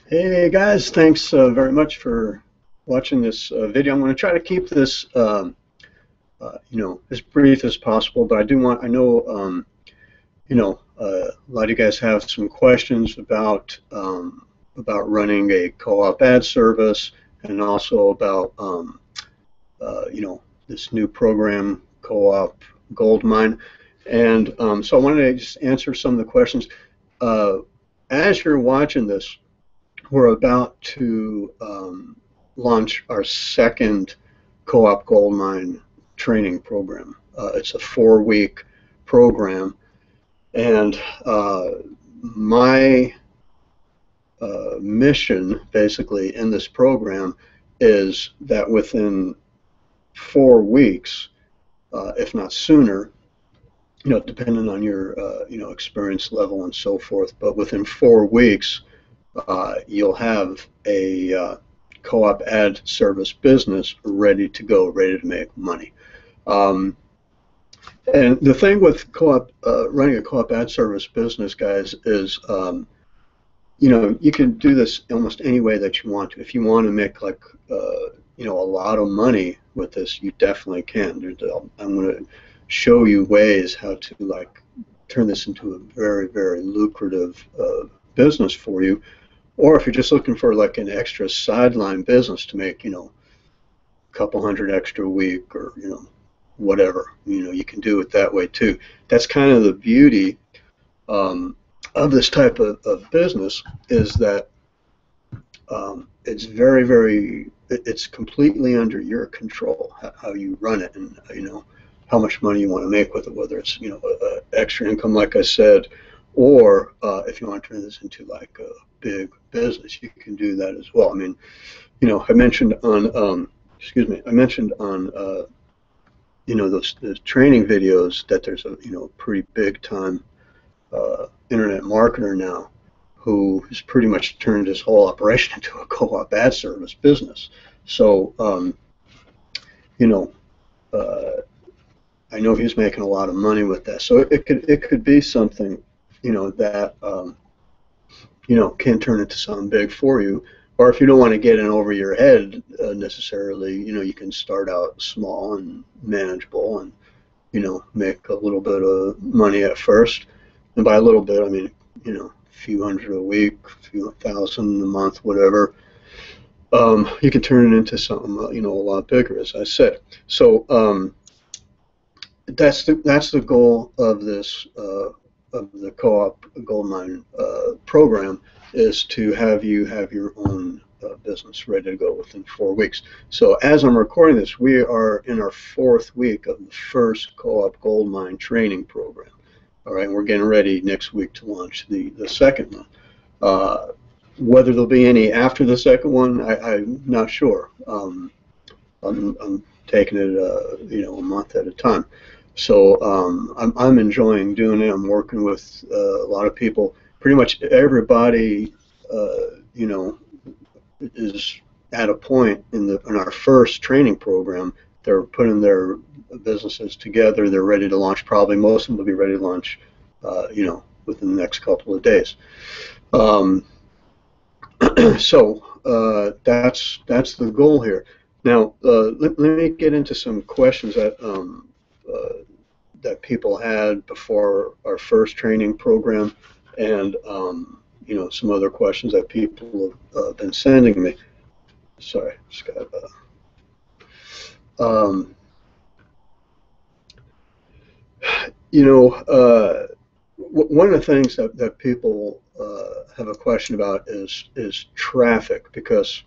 Hey guys, thanks very much for watching this video. I'm going to try to keep this, as brief as possible, but I know, a lot of you guys have some questions about running a co-op ad service and also about, this new program, co-op goldmine. And so I wanted to just answer some of the questions. Uh, as you're watching this, we're about to launch our second co-op gold mine training program. It's a 4-week program, and my mission basically in this program is that within 4 weeks, if not sooner, depending on your experience level and so forth, but within 4 weeks, you'll have a co-op ad service business ready to go, ready to make money. Um, and the thing with co-op running a co-op ad service business, guys, is you can do this almost any way that you want to. If you want to make a lot of money with this, you definitely can. I'm going to show you ways how to turn this into a very, very lucrative business for you. Or if you're just looking for like an extra sideline business to make, a couple hundred extra a week or, whatever, you can do it that way too. That's kind of the beauty of this type of business is that it's very, very, it's completely under your control how you run it and, how much money you want to make with it, whether it's, extra income, like I said, or if you want to turn this into like a big business, you can do that as well. I mean, I mentioned on, I mentioned on, those training videos that there's a, pretty big time internet marketer now who has pretty much turned his whole operation into a co-op ad service business. So, you know, uh, I know he's making a lot of money with that. So it could be something, that can turn into something big for you. Or if you don't want to get in over your head necessarily, you can start out small and manageable and, make a little bit of money at first. And by a little bit, I mean, a few hundred a week, a few thousand a month, whatever. You can turn it into something, a lot bigger, as I said. So that's the goal of this of the co-op gold mine program is to have you have your own business ready to go within 4 weeks. So as I'm recording this, we are in our 4th week of the first co-op gold mine training program. All right, we're getting ready next week to launch the second one. Whether there'll be any after the second one, I'm not sure. I'm taking it, a month at a time. So I'm enjoying doing it. I'm working with a lot of people. Pretty much everybody, is at a point in our first training program. They're putting their businesses together. They're ready to launch. Probably most of them will be ready to launch, within the next couple of days. Um, so that's the goal here. Now, let me get into some questions that people had before our first training program, and some other questions that people have been sending me. Sorry, just got. Um, one of the things that people have a question about is traffic, because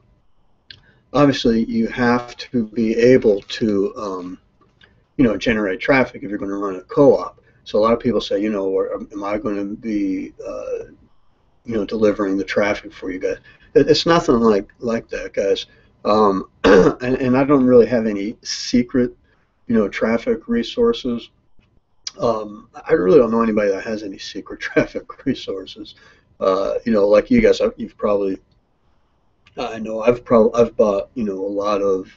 obviously you have to be able to generate traffic if you're going to run a co-op. So a lot of people say, am I going to be delivering the traffic for you guys? It's nothing like that, guys. And I don't really have any secret traffic resources. I really don't know anybody that has any secret traffic resources. Like you guys, you've probably, I know I've bought a lot of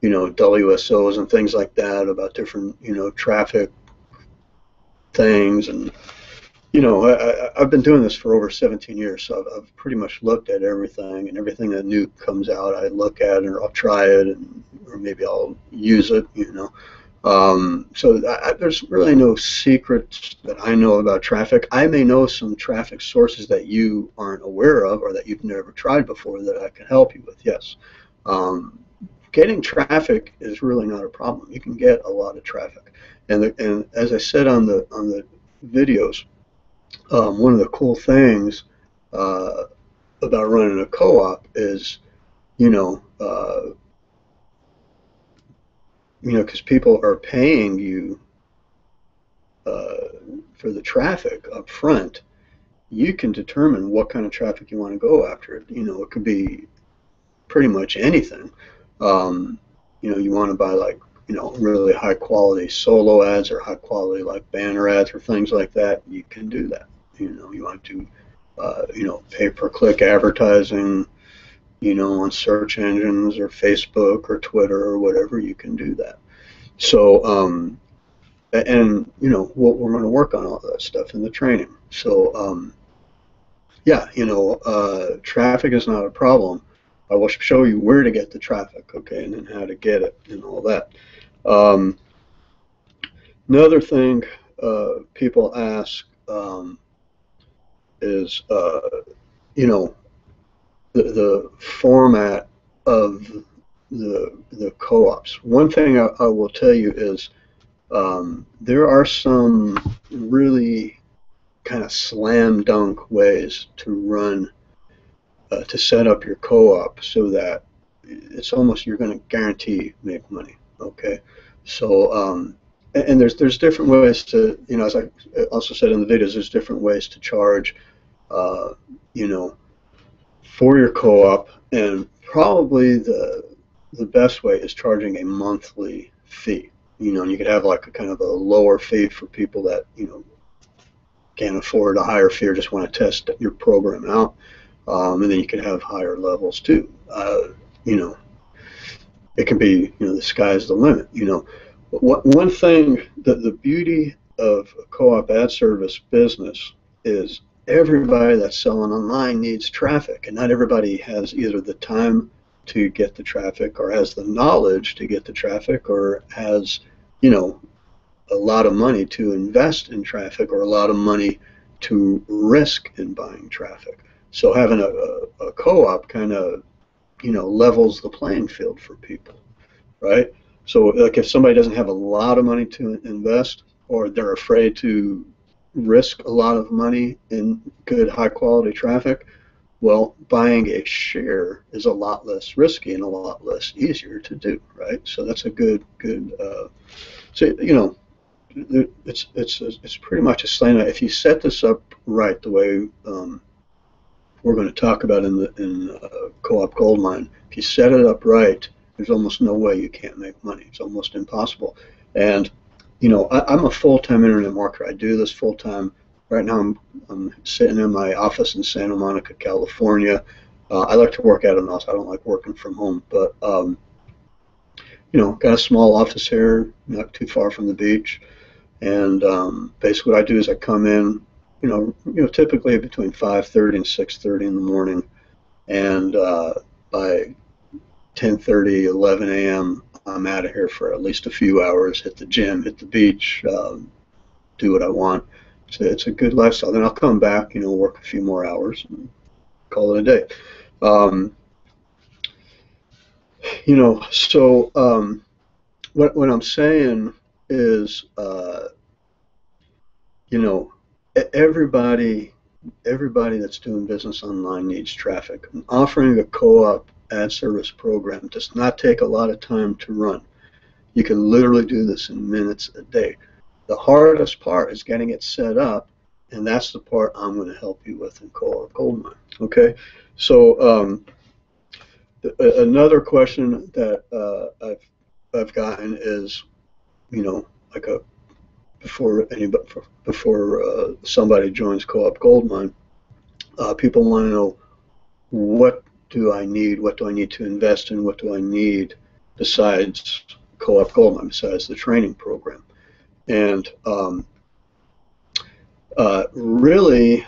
WSOs and things like that about different traffic things, and I've been doing this for over 17 years, so I've pretty much looked at everything, and everything that new comes out, I look at, or I'll try it, or maybe I'll use it. So there's really no secrets that I know about traffic. I may know some traffic sources that you aren't aware of or that you've never tried before that I can help you with, yes. Um, Getting traffic is really not a problem. You can get a lot of traffic. And as I said on the videos, one of the cool things uh, about running a co-op is, you know, uh, because people are paying you uh, for the traffic up front, you can determine what kind of traffic you want to go after. It could be pretty much anything. Um, you want to buy like, really high quality solo ads or high quality like banner ads or things like that. You can do that. You want to, pay per click advertising, on search engines or Facebook or Twitter or whatever. You can do that. So, and we're going to work on all that stuff in the training. So, yeah, traffic is not a problem. I will show you where to get the traffic, okay, and then how to get it and all that. Um, Another thing people ask is, you know, the format of the co-ops. One thing I will tell you is there are some really kind of slam dunk ways to run to set up your co-op so that it's almost you're going to guarantee make money. Okay, so and there's different ways to, as I also said in the videos, there's different ways to charge, uh, you know, for your co-op, and probably the best way is charging a monthly fee. And you could have like a kind of a lower fee for people that can't afford a higher fee or just want to test your program out. And then you can have higher levels too. You know, it can be, the sky's the limit. One thing that the beauty of a co-op ad service business is everybody that's selling online needs traffic, and not everybody has either the time to get the traffic or has the knowledge to get the traffic or has, you know, a lot of money to invest in traffic or a lot of money to risk in buying traffic. So having a co-op kind of, levels the playing field for people, right? So like if somebody doesn't have a lot of money to invest or they're afraid to risk a lot of money in good high quality traffic, well, buying a share is a lot less risky and a lot less easier to do, right? So that's a good. So it's pretty much a slant. If you set this up right, the way we're going to talk about in Co-op Goldmine, if you set it up right, there's almost no way you can't make money. It's almost impossible. And I'm a full-time internet marketer. I do this full-time. Right now, I'm sitting in my office in Santa Monica, California. I like to work out of the house. I don't like working from home, but got a small office here, not too far from the beach. And basically, what I do is I come in, typically between 5:30 and 6:30 in the morning, and by 10:30, 11 a.m., I'm out of here for at least a few hours. Hit the gym, hit the beach, do what I want. It's a good lifestyle. Then I'll come back, work a few more hours, and call it a day. So what I'm saying is, everybody that's doing business online needs traffic. And offering a co-op ad service program does not take a lot of time to run. You can literally do this in minutes a day. The hardest part is getting it set up, and that's the part I'm going to help you with in Co-op Goldmine. Okay, so another question that I've gotten is, like before somebody joins Co-op Goldmine, people want to know, what do I need? What do I need to invest in? What do I need besides Co-op Goldmine, besides the training program? And Really,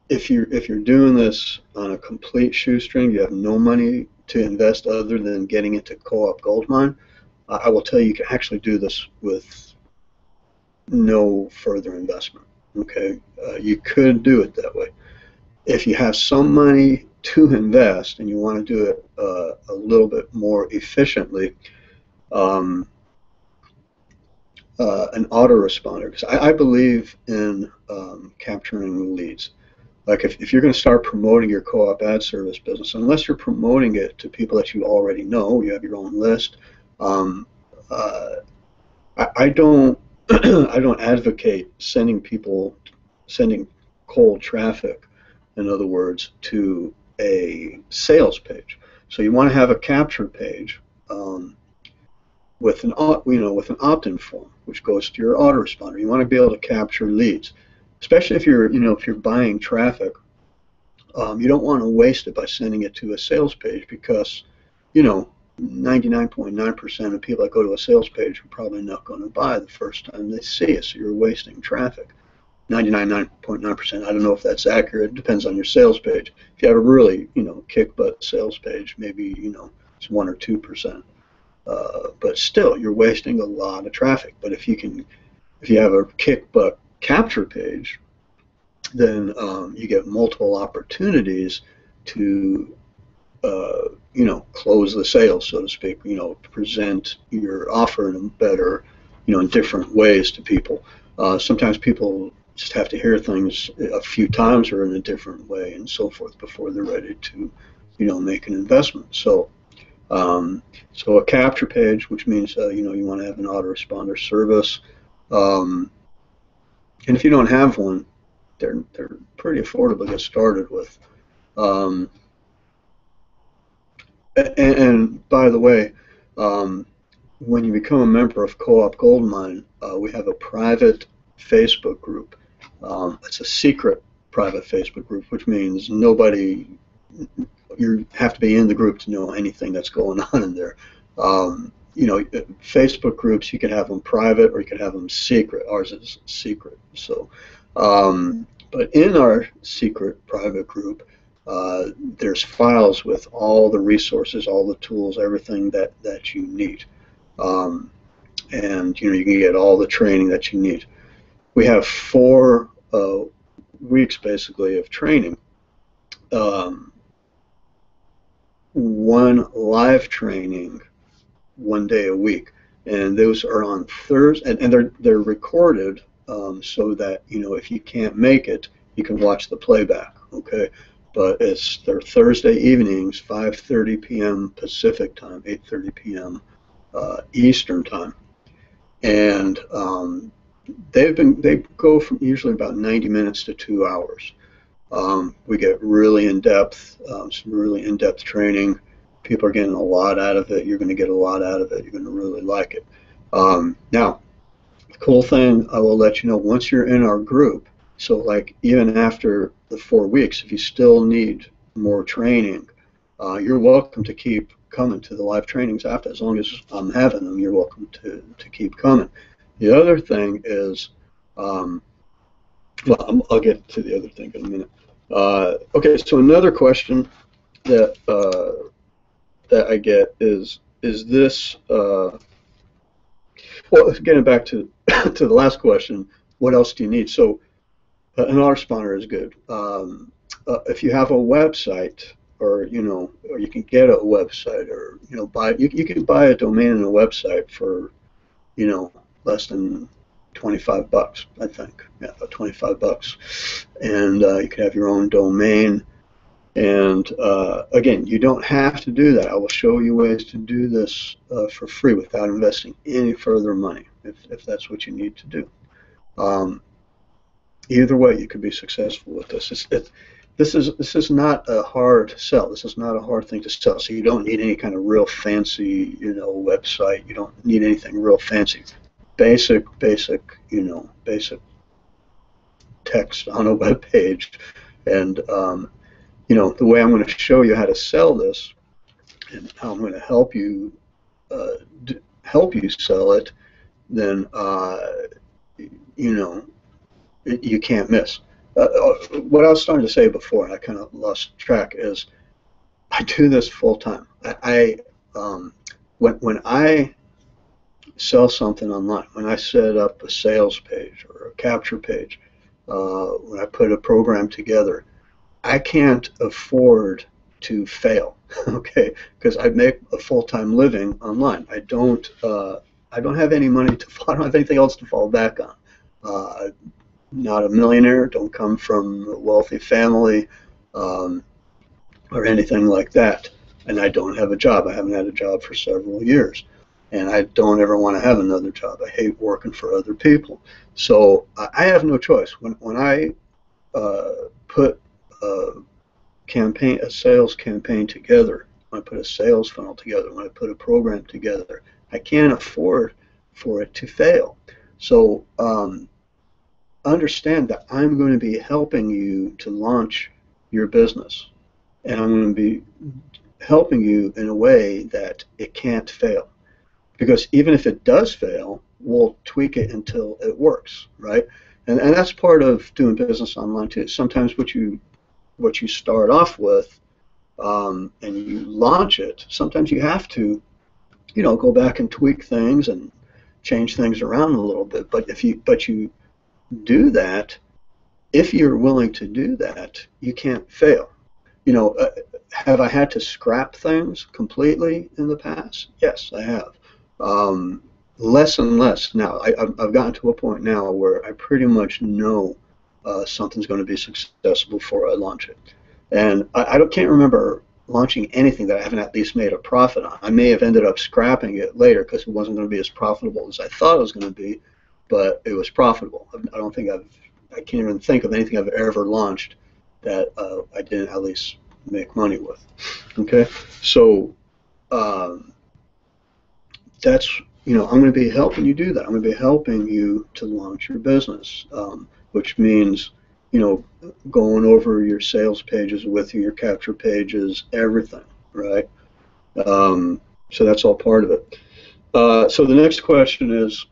if you're doing this on a complete shoestring, you have no money to invest other than getting into co-op goldmine. I will tell you, you can actually do this with no further investment. Okay, you could do it that way. If you have some money to invest and you want to do it a little bit more efficiently, um, an autoresponder, because I believe in capturing leads. Like if you're going to start promoting your co-op ad service business, unless you're promoting it to people that you already know, you have your own list. Um, uh, I don't I don't advocate sending cold traffic, in other words, to a sales page. So you want to have a capture page with an with an opt-in form, which goes to your autoresponder. You want to be able to capture leads, especially if you're buying traffic. You don't want to waste it by sending it to a sales page because, 99.9% of people that go to a sales page are probably not going to buy the first time they see it, so you're wasting traffic. 99.9%, I don't know if that's accurate, it depends on your sales page. If you have a really, kick butt sales page, maybe, it's 1 or 2%. But still, you're wasting a lot of traffic. But if you have a kick butt capture page, then you get multiple opportunities to close the sale, so to speak. Present your offer in a better, in different ways to people. Sometimes people just have to hear things a few times or in a different way and so forth before they're ready to, make an investment. So a capture page, which means you want to have an autoresponder service, um, and if you don't have one, they're pretty affordable to get started with. Um, and by the way, um, when you become a member of Co-op Goldmine, we have a private Facebook group. It's a secret private Facebook group, which means nobody, you have to be in the group to know anything that's going on in there. Facebook groups, you can have them private or you can have them secret. Ours is secret. But in our secret private group, there's files with all the resources, all the tools, everything that you need. Um, and you can get all the training that you need. We have 4 weeks basically of training. One live training 1 day a week, and those are on Thursday, and they're recorded, so that if you can't make it, you can watch the playback. Okay, but they're Thursday evenings, 5:30 p.m. Pacific time, 8:30 p.m. Eastern time, and they go from usually about 90 minutes to 2 hours. We get really in depth, some really in depth training. People are getting a lot out of it. You're going to get a lot out of it. You're going to really like it. Now, the cool thing, I will let you know once you're in our group. So, like even after the 4 weeks, if you still need more training, you're welcome to keep coming to the live trainings after. As long as I'm having them, you're welcome to keep coming. The other thing is, I'll get to the other thing in a minute. Okay, so another question that that I get is this? Well, getting back to to the last question, what else do you need? So an autoresponder is good. If you have a website, or or you can get a website, or buy you can buy a domain and a website for less than $25, I think. Yeah, about $25, and you can have your own domain. And again, you don't have to do that. I will show you ways to do this for free without investing any further money, if that's what you need to do. Either way, you could be successful with this. This is not a hard sell. This is not a hard thing to sell. So you don't need any kind of real fancy, website. You don't need anything real fancy. Basic, basic text on a web page, and the way I'm going to show you how to sell this, and how I'm going to help you sell it, then you can't miss. What I was starting to say before, and I kind of lost track, is I do this full time. When I sell something online, when I set up a sales page or a capture page, when I put a program together, I can't afford to fail, okay? Because I make a full-time living online. I don't have any money to. I don't have anything else to fall back on. Not a millionaire. Don't come from a wealthy family, um, or anything like that. And I don't have a job. I haven't had a job for several years, and I don't ever want to have another job. I hate working for other people. So I have no choice. When I put a sales campaign together, when I put a sales funnel together, when I put a program together, I can't afford for it to fail. So understand that I'm going to be helping you to launch your business, and I'm going to be helping you in a way that it can't fail. Because even if it does fail, we'll tweak it until it works, right? And that's part of doing business online too. Sometimes what you start off with, and you launch it, sometimes you have to, go back and tweak things and change things around a little bit. But you do that, if you're willing to do that, you can't fail. Have I had to scrap things completely in the past? Yes, I have. Um, Less and less now. I've gotten to a point now where I pretty much know something's going to be successful before I launch it. And can't remember launching anything that I haven't at least made a profit on. I may have ended up scrapping it later because it wasn't going to be as profitable as I thought it was going to be, but it was profitable. I can't even think of anything I've ever launched that I didn't at least make money with. Okay, so um, that's, I'm going to be helping you do that. I'm going to be helping you to launch your business, which means, going over your sales pages with you, your capture pages, everything, right? So that's all part of it. So the next question is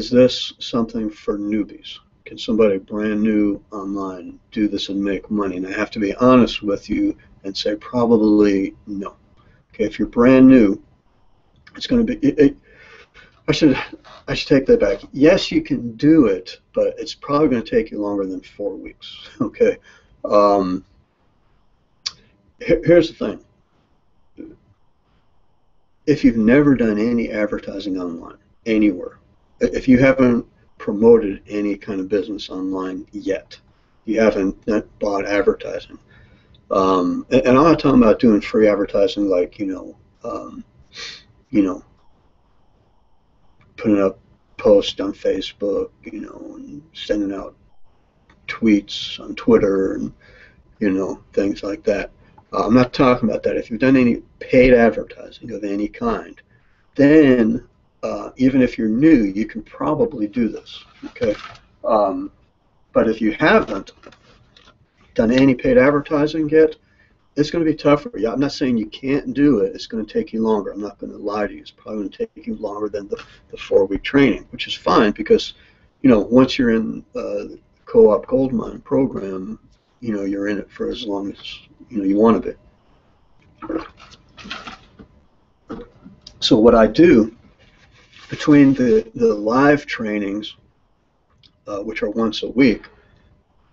this something for newbies? Can somebody brand new online do this and make money? And I have to be honest with you and say probably no. Okay, if you're brand new, it's going to be. I should take that back. Yes, you can do it, but it's probably going to take you longer than 4 weeks. Okay. Um, Here's the thing. If you've never done any advertising online anywhere, if you haven't promoted any kind of business online yet, you haven't bought advertising, and I'm not talking about doing free advertising like you know, putting up posts on Facebook, and sending out tweets on Twitter and things like that. I'm not talking about that. If you've done any paid advertising of any kind, then even if you're new, you can probably do this. Okay, but if you haven't done any paid advertising yet, it's going to be tough for you. I'm not saying you can't do it. It's going to take you longer. I'm not going to lie to you. It's probably going to take you longer than the 4-week training, which is fine because, once you're in the co-op goldmine program, you're in it for as long as, you want to be. So what I do between the live trainings, which are once a week,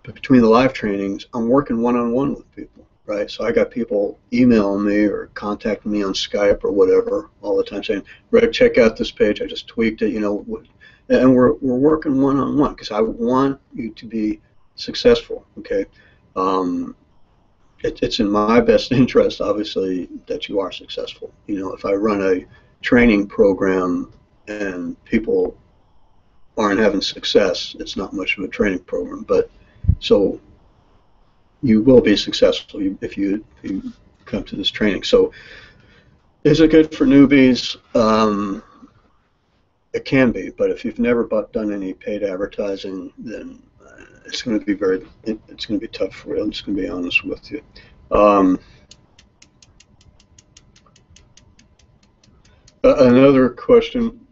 but between the live trainings, I'm working one-on-one with people, right? So I got people emailing me or contacting me on Skype or whatever all the time saying, Greg, check out this page. I just tweaked it, and we're working one-on-one because I want you to be successful, okay? It's in my best interest, obviously, that you are successful. If I run a training program and people aren't having success, it's not much of a training program. But so you will be successful if you come to this training. So is it good for newbies? It can be, but if you've never done any paid advertising, then it's going to be it's going to be tough for you. I'm just going to be honest with you. Another question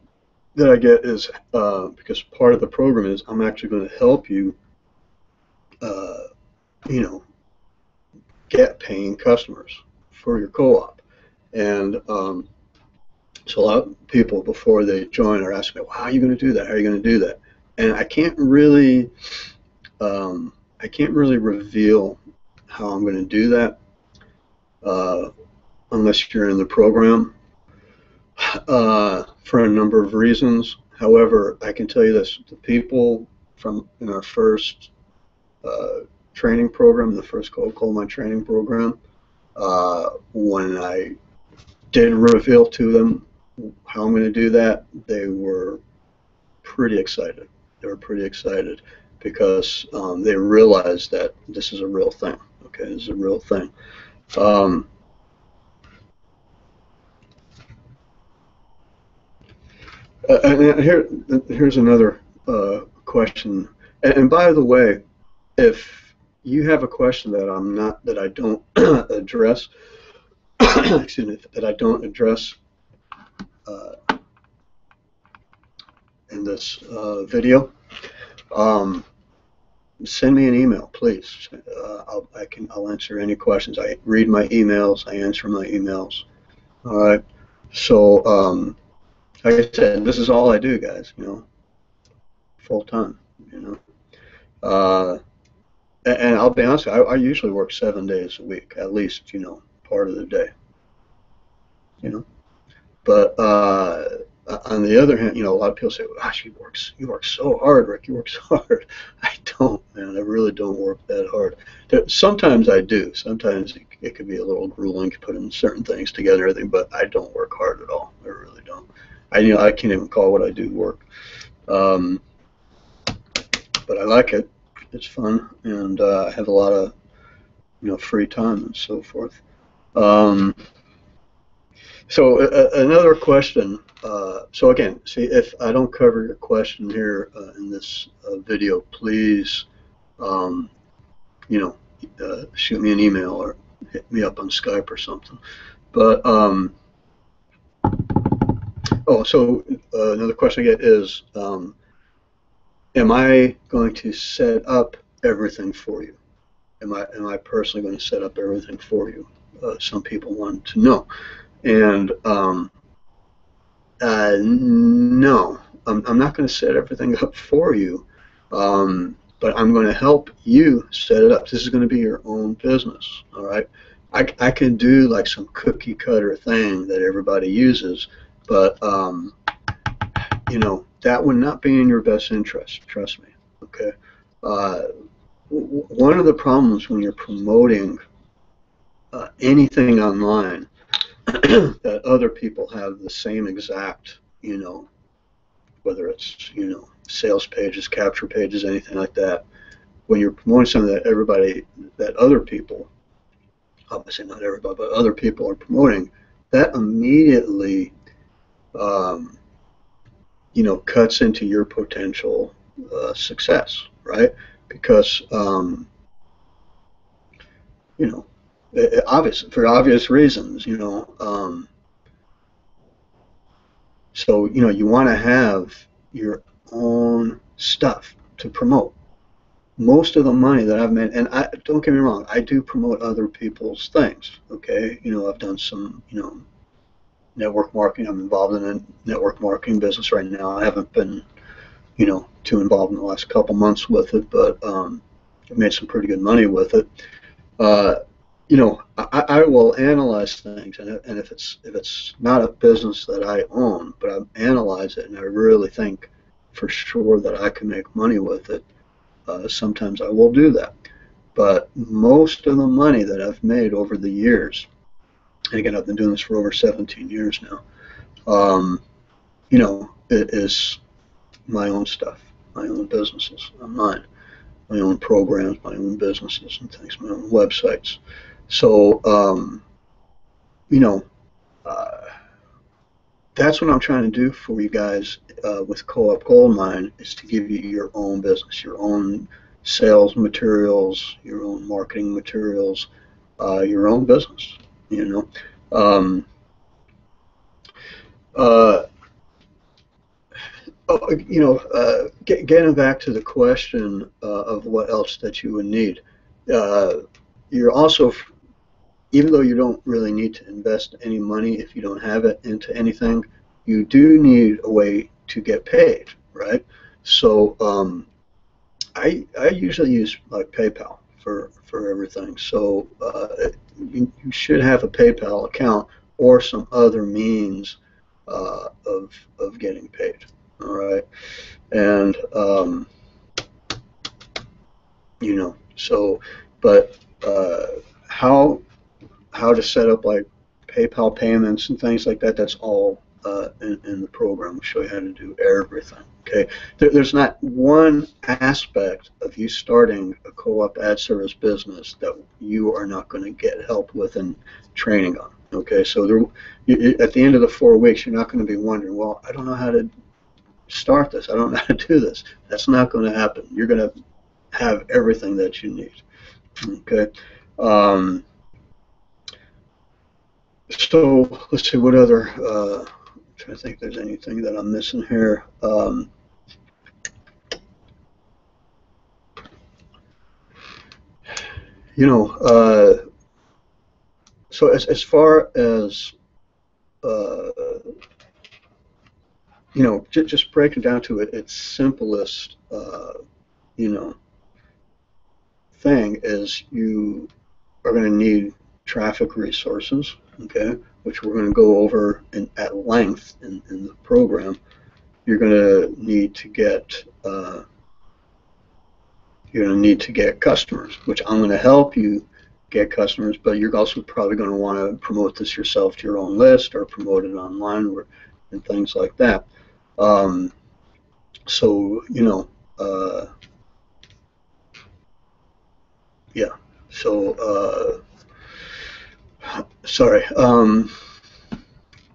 that I get is because part of the program is I'm actually going to help you, uh, you know, get paying customers for your co-op. And so a lot of people before they join are asking me, well, how are you going to do that? How are you going to do that? And I can't really reveal how I'm going to do that uh, unless you're in the program for a number of reasons. However, I can tell you this: the people from in our first uh, training program, the first goldmine training program, when I did reveal to them how I'm going to do that, they were pretty excited. They were pretty excited because they realized that this is a real thing. Okay, this is a real thing. Um, and here's another question. And by the way, if you have a question that I don't address, excuse me, that I don't address uh, in this video, um, send me an email, please. I'll answer any questions. I read my emails. I answer my emails. All right. So, like I said, this is all I do, guys. Full time. You know. Uh, and I'll be honest, I usually work 7 days a week, at least. Part of the day. You know. But on the other hand, a lot of people say, "Gosh, you work so hard, Rick. You work so hard." I don't, man. I really don't work that hard. Sometimes I do. Sometimes it could be a little grueling putting certain things together, and everything. But I don't work hard at all. I really don't. I can't even call what I do work. Um, but I like it. It's fun, and I have a lot of free time and so forth. Um, So another question. So again, see if I don't cover your question here in this video, please, um, you know, shoot me an email or hit me up on Skype or something. But so another question I get is, am I going to set up everything for you? Am I personally going to set up everything for you? Some people want to know, and no, I'm not going to set everything up for you, but I'm going to help you set it up. This is going to be your own business, all right? I can do like some cookie cutter thing that everybody uses, but that would not be in your best interest. Trust me. Okay. Uh, One of the problems when you're promoting anything online that other people have the same exact, whether it's, sales pages, capture pages, anything like that, when you're promoting something that other people, obviously not everybody, but other people are promoting, that immediately, um, cuts into your potential success, right? Because, you know, for obvious reasons, so, you want to have your own stuff to promote. Most of the money that I've made, and don't get me wrong, I do promote other people's things. Okay, I've done some, network marketing. I'm involved in a network marketing business right now. I haven't been, too involved in the last couple months with it, but I've made some pretty good money with it. Uh, I will analyze things, and if it's not a business that I own, but I analyze it and I really think for sure that I can make money with it, sometimes I will do that. But most of the money that I've made over the years, and again, I've been doing this for over 17 years now, it is my own stuff, my own businesses, mine, my own programs, my own businesses and things, my own websites. So, you know, uh, that's what I'm trying to do for you guys with Co-op Goldmine, is to give you your own business, your own sales materials, your own marketing materials, your own business. You know, um, uh, Oh, getting back to the question of what else that you would need, uh, you're also, even though you don't really need to invest any money if you don't have it into anything, you do need a way to get paid, right? So I usually use like PayPal for everything. So you should have a PayPal account or some other means of getting paid. All right, and so, but how to set up like PayPal payments and things like that. That's all in the program. We'll show you how to do everything. Okay, there's not one aspect of you starting a co-op ad service business that you are not going to get help with and training on. Okay, so at the end of the 4 weeks, you're not going to be wondering, well, I don't know how to start this. I don't know how to do this. That's not going to happen. You're going to have everything that you need. Okay. Um, So let's see what other. I'm trying to think if there's anything that I'm missing here. You know, so as far as uh, just breaking down to its simplest, you know, thing is you are going to need traffic resources, okay, which we're going to go over at length in the program. You're going to need to get customers, which I'm going to help you get customers, but you're also probably going to want to promote this yourself to your own list or promote it online and things like that. Um, so, yeah. So, sorry.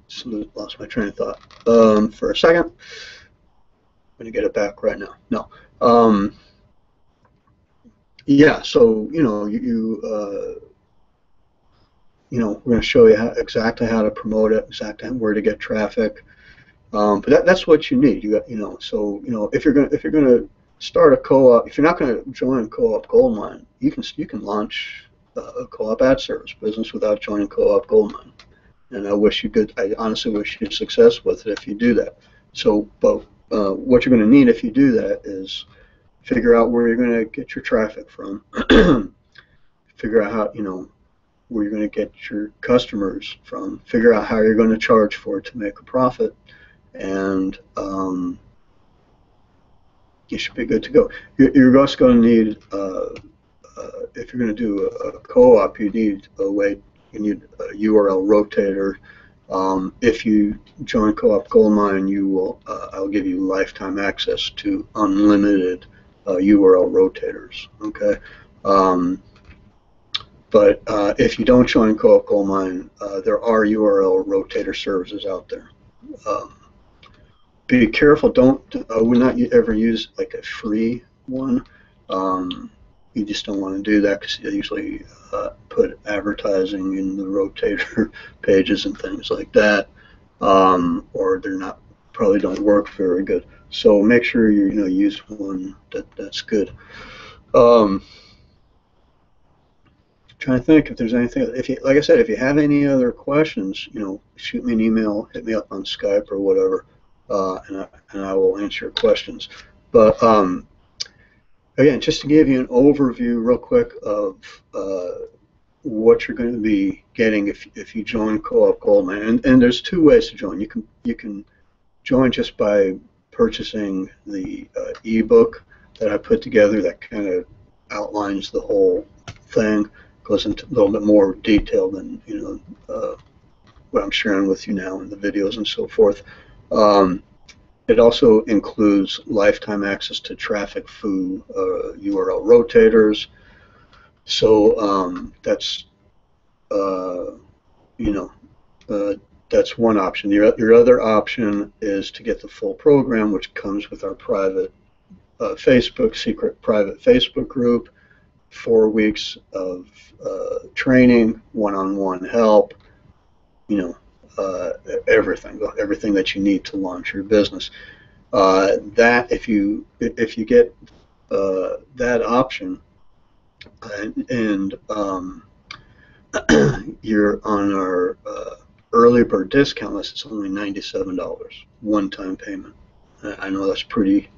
So lost my train of thought for a second. I'm going to get it back right now. No. Yeah. So, we're going to show you exactly how to promote it, exactly where to get traffic. But that's what you need. So if you're gonna start a co-op, if you're not going to join co-op goldmine, you can launch a co-op ad service business without joining co-op goldmine. And I honestly wish you success with it if you do that. So, but what you're going to need if you do that is figure out where you're going to get your traffic from. Figure out how where you're going to get your customers from. Figure out how you're going to charge for it to make a profit, and you should be good to go. You're also going to need, if you're going to do a co-op, you need a URL rotator. If you join Co-op Goldmine, I'll give you lifetime access to unlimited URL rotators. Okay. But if you don't join Co-op Goldmine, there are URL rotator services out there. Be careful. Would not ever use like a free one. You just don't want to do that because they usually put advertising in the rotator pages and things like that, or they're not probably don't work very good. So make sure you use one that's good. Trying to think if there's anything. Like I said, if you have any other questions, shoot me an email, hit me up on Skype or whatever, and I will answer your questions. But again, just to give you an overview real quick of what you're going to be getting if you join Co-op Goldmine, and there's two ways to join. You can join just by purchasing the ebook that I put together that kind of outlines the whole thing, goes into a little bit more detail than what I'm sharing with you now in the videos and so forth. It also includes lifetime access to traffic foo URL rotators. So that's you know that's one option. Your other option is to get the full program, which comes with our private secret private Facebook group, 4 weeks of training, one-on-one help, everything that you need to launch your business. That if you get that option and you're on our early bird discount list, it's only $97, one-time payment. I know that's pretty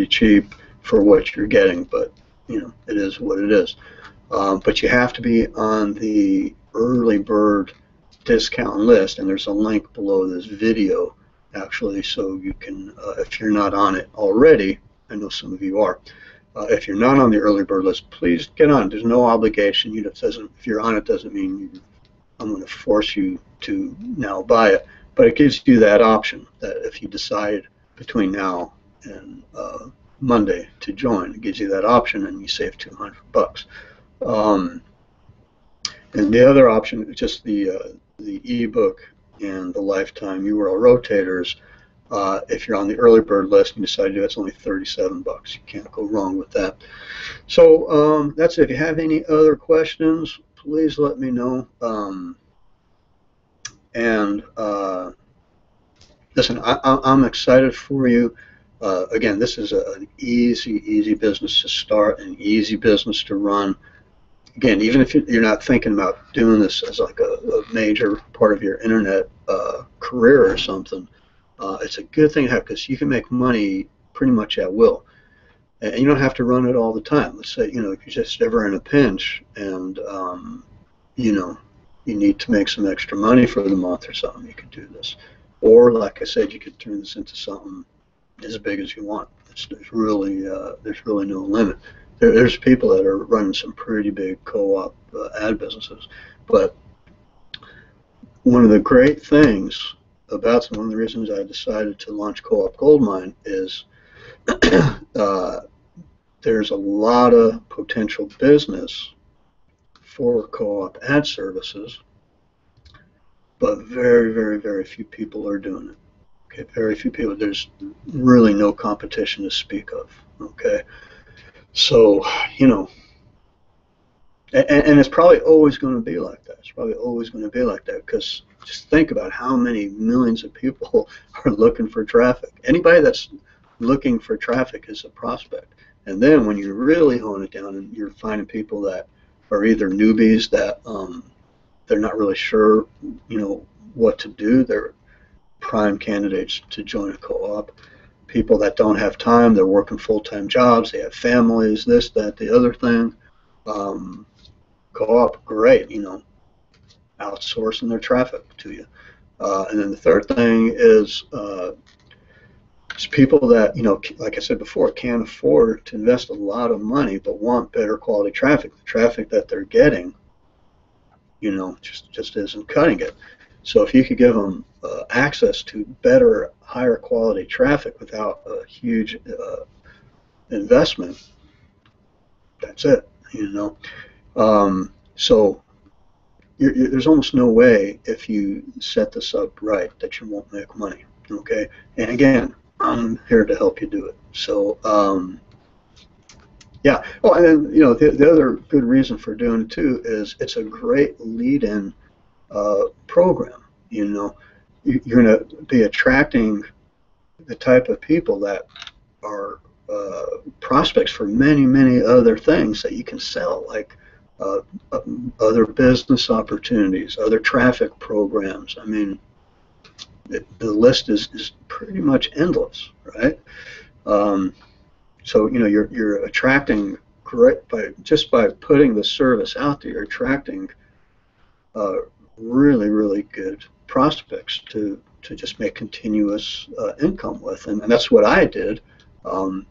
cheap for what you're getting, but it is what it is. But you have to be on the early bird discount list, and there's a link below this video actually, so you can, if you're not on it already, I know some of you are. If you're not on the early bird list, please get on. There's no obligation. If you're on it, doesn't mean I'm going to force you to now buy it. But it gives you that option that if you decide between now and Monday to join, it gives you that option, and you save $200. And the other option, just the ebook and the lifetime URL rotators. If you're on the early bird list and you decide to do it, it's only $37. You can't go wrong with that. So that's it. If you have any other questions, please let me know. Listen, I'm excited for you. Again, this is an easy business to start, an easy business to run. Again, even if you're not thinking about doing this as like a major part of your internet career or something, it's a good thing to have because you can make money pretty much at will. And you don't have to run it all the time. Let's say, if you're just ever in a pinch and, you need to make some extra money for the month or something, you could do this. Or, like I said, you could turn this into something as big as you want. There's really no limit. There's people that are running some pretty big co-op ad businesses. But one of the great things about one of the reasons I decided to launch Co-op Goldmine is there's a lot of potential business for co-op ad services, but very few people are doing it. Okay, very few people. There's really no competition to speak of. Okay, so and it's probably always going to be like that. It's probably always going to be like that because just think about how many millions of people are looking for traffic. Anybody that's looking for traffic is a prospect. And then when you really hone it down and you're finding people that are either newbies that they're not really sure, what to do, they're prime candidates to join a co-op. People that don't have time, they're working full-time jobs, they have families, this, that, the other thing. Co-op, great, outsourcing their traffic to you. And then the third thing is people that, like I said before, can't afford to invest a lot of money but want better quality traffic. The traffic that they're getting, just isn't cutting it. So if you could give them access to better, higher quality traffic without a huge investment, that's it, So there's almost no way if you set this up right that you won't make money, okay? And again, I'm here to help you do it. So, yeah. Oh, and then, the other good reason for doing it too is it's a great lead-in program. You're going to be attracting the type of people that are prospects for many other things that you can sell, like other business opportunities, other traffic programs. I mean, the list is pretty much endless, right? So you're attracting just by putting the service out there, you're attracting really good prospects to just make continuous income with, and that's what I did. A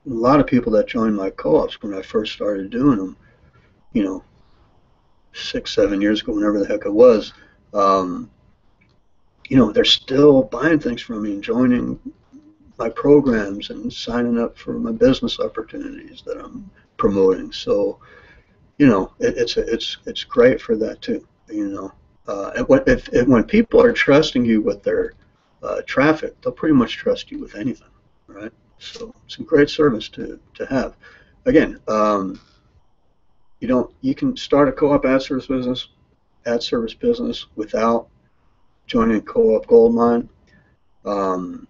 lot of people that joined my co-ops when I first started doing them, 6-7 years ago, whenever the heck it was, they're still buying things from me and joining my programs and signing up for my business opportunities that I'm promoting. So, it's great for that too. And when people are trusting you with their traffic, they'll pretty much trust you with anything, right? So it's a great service to have. Again, you can start a co-op ad service business without joining Co-op Goldmine. Um,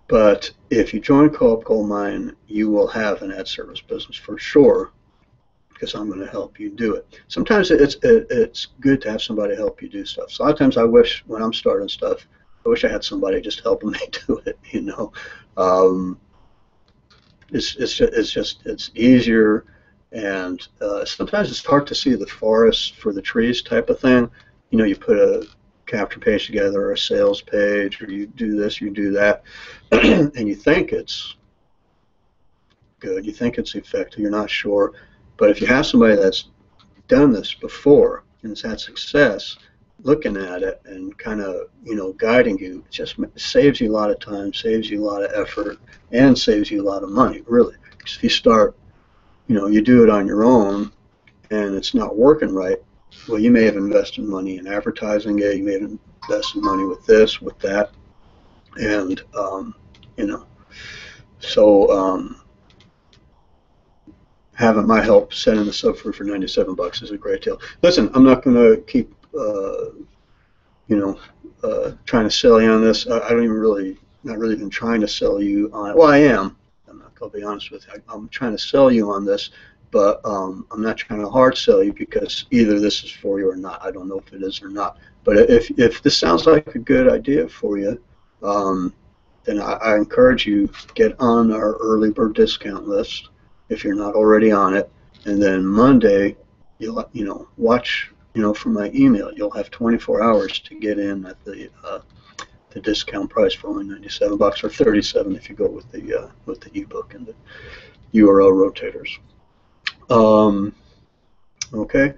but if you join Co-op Goldmine, you will have an ad service business for sure, because I'm going to help you do it. Sometimes it's good to have somebody help you do stuff. So a lot of times I wish when I'm starting stuff, I wish I had somebody just helping me do it. Um, it's easier, and sometimes it's hard to see the forest for the trees type of thing. You put a capture page together, or a sales page, or you do this, you do that, and you think it's good, you think it's effective, you're not sure. But if you have somebody that's done this before and has had success, looking at it and kind of guiding you, it just saves you a lot of time, saves you a lot of effort, and saves you a lot of money, really. Because if you start, you do it on your own and it's not working right, well, you may have invested money in advertising it, you may have invested money with this, with that, and so having my help setting this up for $97 is a great deal. Listen, I'm not going to keep trying to sell you on this. I don't even really, not really even trying to sell you on it. Well, I am. I'm not going to be honest with you. I'm trying to sell you on this, but I'm not trying to hard sell you, because either this is for you or not. I don't know if it is or not. But if this sounds like a good idea for you, then I encourage you, get on our early bird discount list if you're not already on it, and then Monday you'll watch from my email. You'll have 24 hours to get in at the discount price for only $97, or 37 if you go with the ebook and the URL rotators. Okay,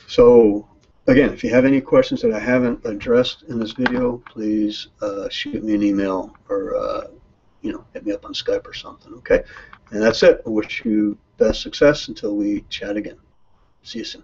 so again, if you have any questions that I haven't addressed in this video, please shoot me an email, or hit me up on Skype or something. Okay, and that's it. I wish you best success until we chat again. See you soon.